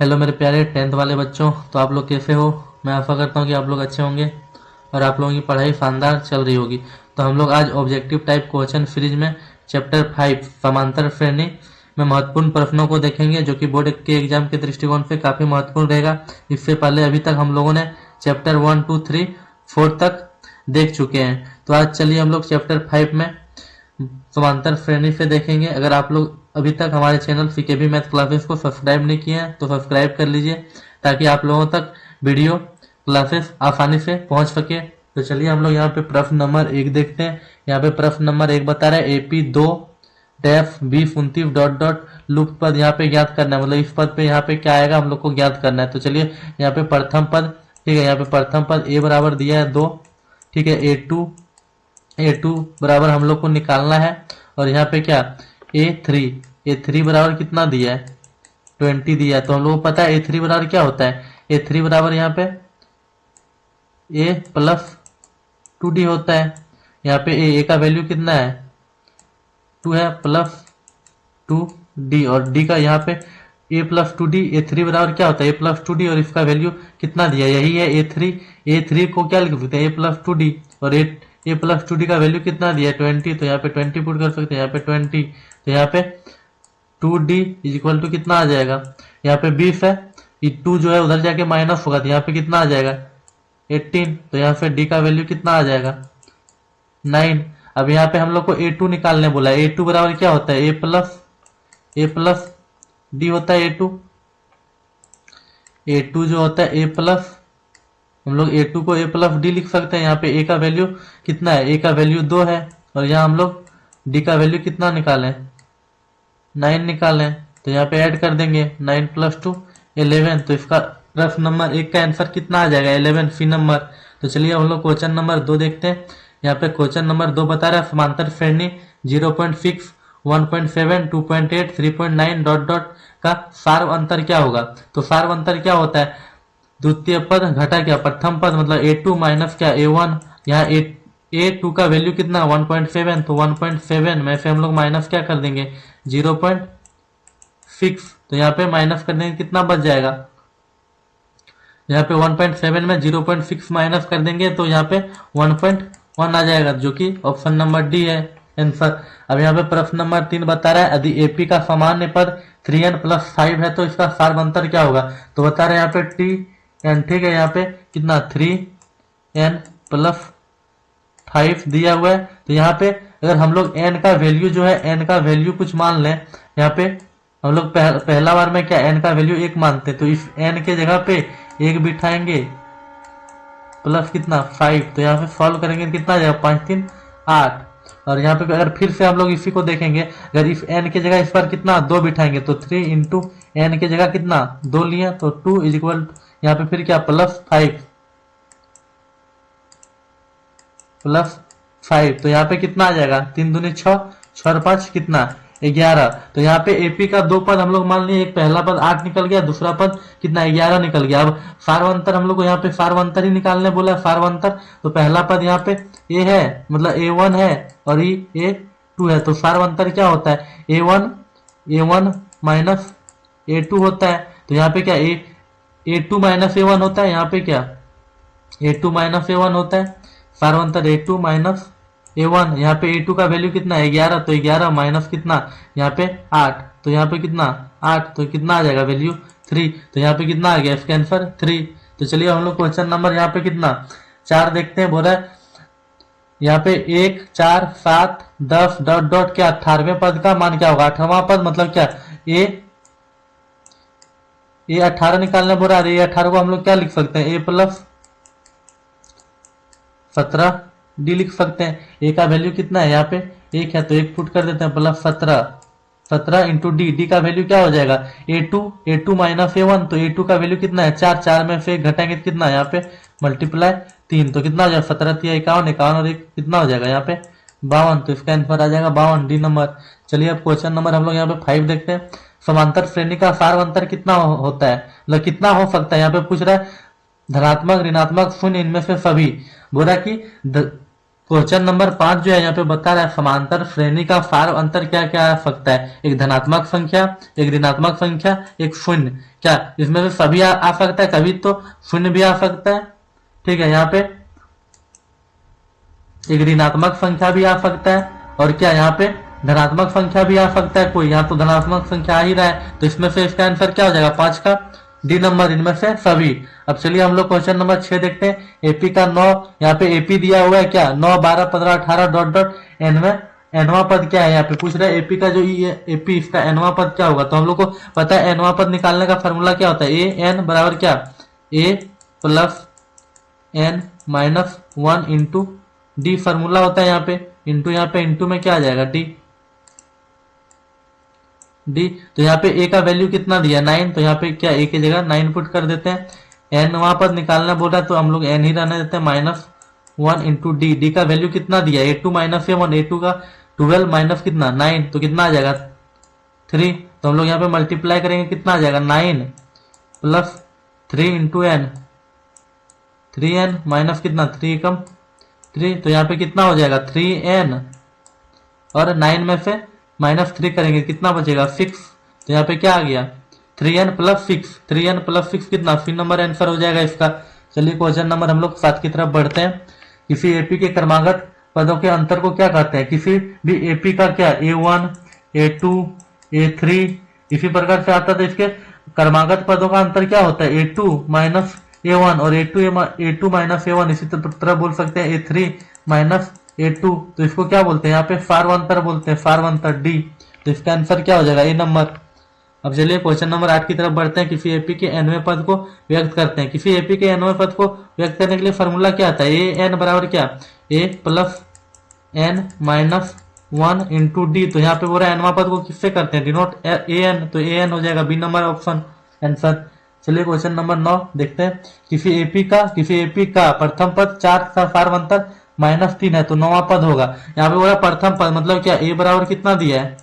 Hello मेरे प्यारे tenth वाले बच्चों। तो आप लोग कैसे हो? मैं आशा करता हूँ कि आप लोग अच्छे होंगे और आप लोगों की पढ़ाई शानदार चल रही होगी। तो हम लोग आज ऑब्जेक्टिव टाइप क्वेश्चन सीरीज में चैप्टर 5 समांतर श्रेणी में महत्वपूर्ण प्रश्नों को देखेंगे, जो कि बोर्ड के एग्जाम के दृष्टिकोण से काफ़ी महत्वपूर्ण रहेगा। इससे पहले अभी तक हम लोगों ने चैप्टर 1, 2, 3, 4 तक देख चुके हैं। तो आज चलिए हम लोग चैप्टर 5 में समांतर श्रेणी से देखेंगे। अगर आप लोग अभी तक हमारे चैनल सीकेबी मैथ क्लासेस को सब्सक्राइब नहीं किए हैं तो सब्सक्राइब कर लीजिए, ताकि आप लोगों तक वीडियो क्लासेस आसानी से पहुंच सके। तो चलिए हम लोग यहाँ पे प्रश्न नंबर 1 देखते हैं। यहाँ पे प्रश्न नंबर 1 बता रहा है AP 2 डैश 20 29 डॉट डॉट लुप्त पद यहाँ पे ज्ञात करना है। मतलब इस पद पे यहाँ पे क्या आएगा हम लोग को ज्ञात करना है। तो चलिए यहाँ पे प्रथम पद, ठीक है, यहाँ पे प्रथम पद a बराबर दिया है 2, ठीक है, A2 बराबर हम लोग को निकालना है। और यहाँ पे क्या A3 बराबर कितना दिया है 20 दिया है। तो हम लोग को पता है A3 बराबर क्या होता है। A3 बराबर यहाँ पे A प्लस 2D होता है। यहाँ पे A का वैल्यू कितना है 2 है, प्लस 2D, और D का यहाँ पे A प्लस 2D। A3 बराबर क्या होता है A प्लस 2D, और इसका वैल्यू कितना दिया यही है A3 को क्या लिख सकते हैं A प्लस 2D, और ए प्लस 2D का वैल्यू कितना दिया है 20। तो यहाँ पे 20 पुट कर सकते हैं, यहाँ पे 20। तो यहाँ पे 2D इज इक्वल टू कितना आ जाएगा, यहाँ पे 20 है, ये 2 जो है उधर जाके माइनस होगा, तो यहाँ पे कितना आ जाएगा 18। तो यहाँ पे D का वैल्यू कितना आ जाएगा 9। अब यहाँ पे हम लोग को A2 निकालने बोला है। A2 बराबर क्या होता है A प्लस D होता है A2 जो होता है A प्लस, हम लोग A2 को A प्लस डी लिख सकते हैं। यहाँ पे A का वैल्यू कितना है A का वैल्यू 2 है, और यहाँ हम लोग D का वैल्यू कितना निकालें 9 निकालें। तो यहाँ पे ऐड कर देंगे 9 प्लस 2 11। तो इसका प्रश्न नंबर 1 का आंसर कितना आ जाएगा 11 सी नंबर। तो चलिए हम लोग क्वेश्चन नंबर 2 देखते हैं। यहाँ पे क्वेश्चन नंबर 2 बता रहा है समांतर श्रेणी 0.6 1.7 2.8 3.9 डॉट डॉट का सार्व अंतर क्या होगा। तो सार्व अंतर क्या होता है द्वितीय पद घटा क्या प्रथम पद, मतलब A2 माइनस क्या A1। यहाँ A2 का वैल्यू कितना 1.7, तो 1.7 में से हम लोग माइनस क्या कर देंगे 0.6। तो यहाँ पे माइनस कर देंगे कितना बच जाएगा, यहाँ पे 1.7 में 0.6 माइनस कर देंगे तो यहाँ पे 1.1 आ जाएगा, जो कि ऑप्शन नंबर डी है आंसर। अब यहाँ पे प्रश्न नंबर 3 बता रहा है यदि AP का सामान्य पद 3n प्लस 5 है तो इसका सार्व अंतर क्या होगा। तो बता रहे हैं यहाँ पे Tn, ठीक है, यहाँ पे कितना 3n प्लस 5 दिया हुआ है। तो यहाँ पे अगर हम लोग n का वैल्यू जो है n का वैल्यू कुछ मान लें, यहाँ पे हम लोग पहला बार में क्या n का वैल्यू 1 मानते, तो इस n के जगह पे 1 बिठाएंगे प्लस कितना 5। तो यहाँ पे सॉल्व करेंगे कितना आ जाएगा 5 3 8। और यहाँ पे अगर फिर से हम लोग इसी को देखेंगे, अगर इस n की जगह इस पर कितना 2 बिठाएंगे तो 3 इंटू n की जगह कितना 2 लिया, तो 2 इज इक्वल यहाँ पे फिर क्या प्लस 5। तो यहाँ पे कितना आ जाएगा 3 दूनी 6 6 और 5 कितना 11। तो यहाँ पे AP का 2 पद हम लोग मान लिए, एक पहला पद 8 निकल गया, दूसरा पद कितना 11 निकल गया। अब सार्वंतर हम लोग को यहाँ पे सार्वंतर ही निकालने बोला है सार्वंतर। तो पहला पद यहाँ पे A है, मतलब A1 है, और ये A2 है। तो सार्वंतर क्या होता है A1 माइनस A2 होता है। तो यहाँ पे क्या A2 माइनस A1 होता है, यहाँ पे क्या A2 माइनस A1 होता है। सार्वंतर A2 माइनस A1, यहाँ पे A2 का वैल्यू कितना है 11, तो 11 माइनस कितना यहाँ पे 8, तो यहाँ पे कितना 8, तो कितना आ जाएगा वैल्यू 3। तो यहाँ पे कितना आ गया इसका आंसर 3। तो चलिए हम लोग क्वेश्चन नंबर यहाँ पे कितना 4 देखते हैं। बोल रहा है यहाँ पे 1 4 7 10 डॉट डॉट क्या 18वें पद का मान क्या होगा। 18वां पद मतलब क्या ये 18 निकालने बोल रहा है। ये 18 को हम लोग क्या लिख सकते हैं A प्लस 17D लिख सकते हैं। A का वैल्यू कितना है यहाँ पे 1 है, तो 1 पुट कर देते हैं प्लस 17 इंटू D का वैल्यू क्या हो जाएगा A2 माइनस A1। तो A2 का वैल्यू कितना है 4, 4 में से 1 घटाएंगे तो कितना यहाँ पे मल्टीप्लाई 3, तो कितना हो जाएगा 17 3 51 51 और 1 कितना हो जाएगा यहाँ पे 52। तो इसका आंसर आ जाएगा 52 डी नंबर। चलिए अब क्वेश्चन नंबर हम लोग यहाँ पे 5 देखते हैं। समांतर श्रेणी का सार्वंतर कितना होता है, मतलब कितना हो सकता है। यहाँ पे पूछ रहा है धनात्मक ऋणात्मक शून्य इनमें से सभी। बोला कि क्वेश्चन नंबर 5 जो है यहाँ पे बता रहा है समांतर श्रेणी का फार अंतर क्या क्या आ सकता है, एक धनात्मक संख्या, एक ऋणात्मक संख्या, एक शून्य। क्या इसमें से सभी आ सकता है, कभी तो शून्य भी आ सकता है। ठीक है, यहाँ पे एक ऋणात्मक संख्या भी आ सकता है और क्या यहाँ पे धनात्मक संख्या भी आ सकता है कोई। यहाँ तो धनात्मक संख्या आ ही रहा है, तो इसमें से इसका आंसर क्या हो जाएगा 5 का डी नंबर, इनमें से सभी। अब चलिए हम लोग क्वेश्चन नंबर 6 देखते हैं। एपी का 9, यहाँ पे एपी दिया हुआ है क्या 9 12 15 18 डॉट डॉट एन में एनवा पद क्या है, यहाँ पे पूछ रहा है एपी का जो ई है एपी इसका एनवा पद क्या होगा। तो हम लोग को पता है एनवा पद निकालने का फॉर्मूला क्या होता है, ए एन बराबर क्या a plus n minus 1 into d formula होता है यहाँ पे, इंटू में क्या आ जाएगा डी डी। तो यहाँ पे ए का वैल्यू कितना दिया 9, तो यहाँ पे क्या ए की जगह 9 पुट कर देते हैं। एन वहां पर निकालना बोल रहा है तो हम लोग एन ही रहने देते हैं, -1 इंटू डी। डी का वैल्यू कितना दिया A2 माइनस A1, A2 का 12 माइनस कितना 9, तो कितना आ जाएगा 3। तो हम लोग यहाँ पे मल्टीप्लाई करेंगे, कितना आ जाएगा 9 plus 3 into N, 3n minus कितना 3 कम 3, तो यहाँ पे कितना हो जाएगा 3n और 9 में से -3 करेंगे कितना बचेगा 6। तो यहाँ पे क्या आ गया 3n प्लस 6, 3n प्लस 6 कितना सी नंबर आंसर हो जाएगा इसका। चलिए क्वेश्चन नंबर हम लोग 7 की तरफ बढ़ते हैं। किसी एपी के क्रमागत पदों के अंतर को क्या कहते हैं, किसी भी एपी का क्या A1 A2 A3 इसी प्रकार से आता है, तो इसके क्रमागत पदों का अंतर क्या होता है A2 माइनस A1 और A2 माइनस A1, इसी तरह बोल सकते हैं A3 माइनस A2। तो इसको क्या बोलते हैं यहाँ पे फार्वांतर बोलते हैं, फार्वांतर डी। तो इसका आंसर क्या हो जाएगा ए नंबर। अब चलिए क्वेश्चन नंबर 8 की तरफ बढ़ते हैं। किसी एपी के एनवें पद को व्यक्त करते हैं, किसी एपी के एनवें पद को व्यक्त करने के लिए फॉर्मूला क्या आता है, ए एन बराबर क्या a plus n minus 1 into d. तो यहाँ पे बोल रहा है एनवा पद को किससे करते हैं डिनोट ए एन, तो ए एन हो जाएगा बी नंबर ऑप्शन आंसर। चलिए क्वेश्चन नंबर 9 देखते हैं। किसी एपी का प्रथम पद 4 फार्वांतर -3 है तो 9वां पद होगा। यहाँ पे बोला प्रथम पद मतलब क्या ए बराबर कितना दिया है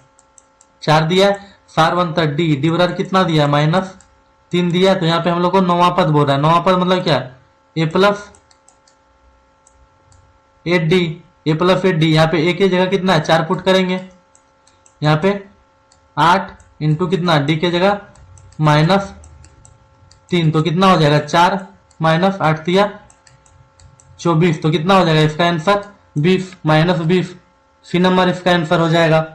4 दिया है, फार्वांतर डी, डी बराबर कितना दिया है -3 दिया है, तो यहाँ पे हम लोग को 9वां पद बोल रहा है। 9वां पद मतलब क्या a plus 8d, A plus 8d। यहाँ पे ए की जगह कितना है 4 पुट करेंगे, यहाँ पे 8 इंटू कितना डी की जगह -3, तो कितना हो जाएगा 4 माइनस 8 दिया 24, तो कितना हो जाएगा इसका आंसर 20 -20, सी नंबर इसका आंसर हो जाएगा।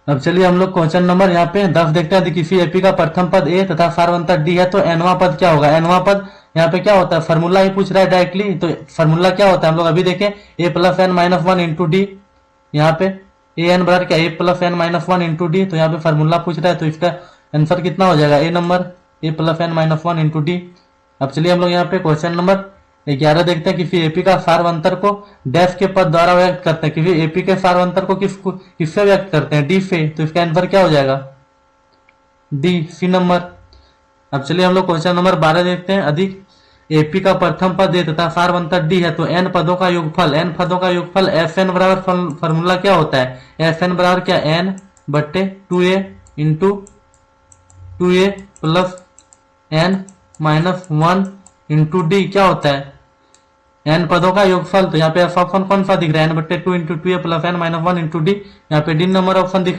अब चलिए हम लोग क्वेश्चन नंबर यहाँ पे 10 देखते हैं। किसी एपी का प्रथम पद ए तथा फार्वांतर डी है तो एनवा पद क्या होगा। एनवा पद यहाँ पे क्या होता है, फार्मूला ही पूछ रहा है डायरेक्टली, तो फार्मूला क्या होता है हम लोग अभी देखें, a plus n minus 1 into d. यहाँ पे ए एन बराबर क्या a plus n minus 1 into d, तो यहाँ पे फार्मूला पूछ रहा है तो इसका आंसर कितना हो जाएगा a number, a plus n minus 1 into d. अब चलिए हम लोग यहाँ पे क्वेश्चन नंबर 11 देखते हैं। किसी एपी का फार्वांतर को डैश के पद द्वारा व्यक्त करते हैं, किसी एपी के फार्वांतर को किससे व्यक्त करते हैं डी से, तो इसका आंसर क्या हो जाएगा डी, सी नंबर। अब चलिए हम लोग क्वेश्चन नंबर 12 देखते हैं। अधिक एपी का प्रथम पद ए तथा फार्वांतर डी है तो एन पदों का योगफल एफ एन बराबर फॉर्मूला क्या होता है, एफ एन बराबर क्या एन बट्टे 2a into 2a plus n minus 1 into d क्या होता है एन पदों का योगफल। तो यहाँ पे एफ ऑप्शन कौन सा दिख रहा है, एन बट्टे 2 into 2a plus n minus 1 into d. यहाँ पे डी नंबर ऑप्शन दिख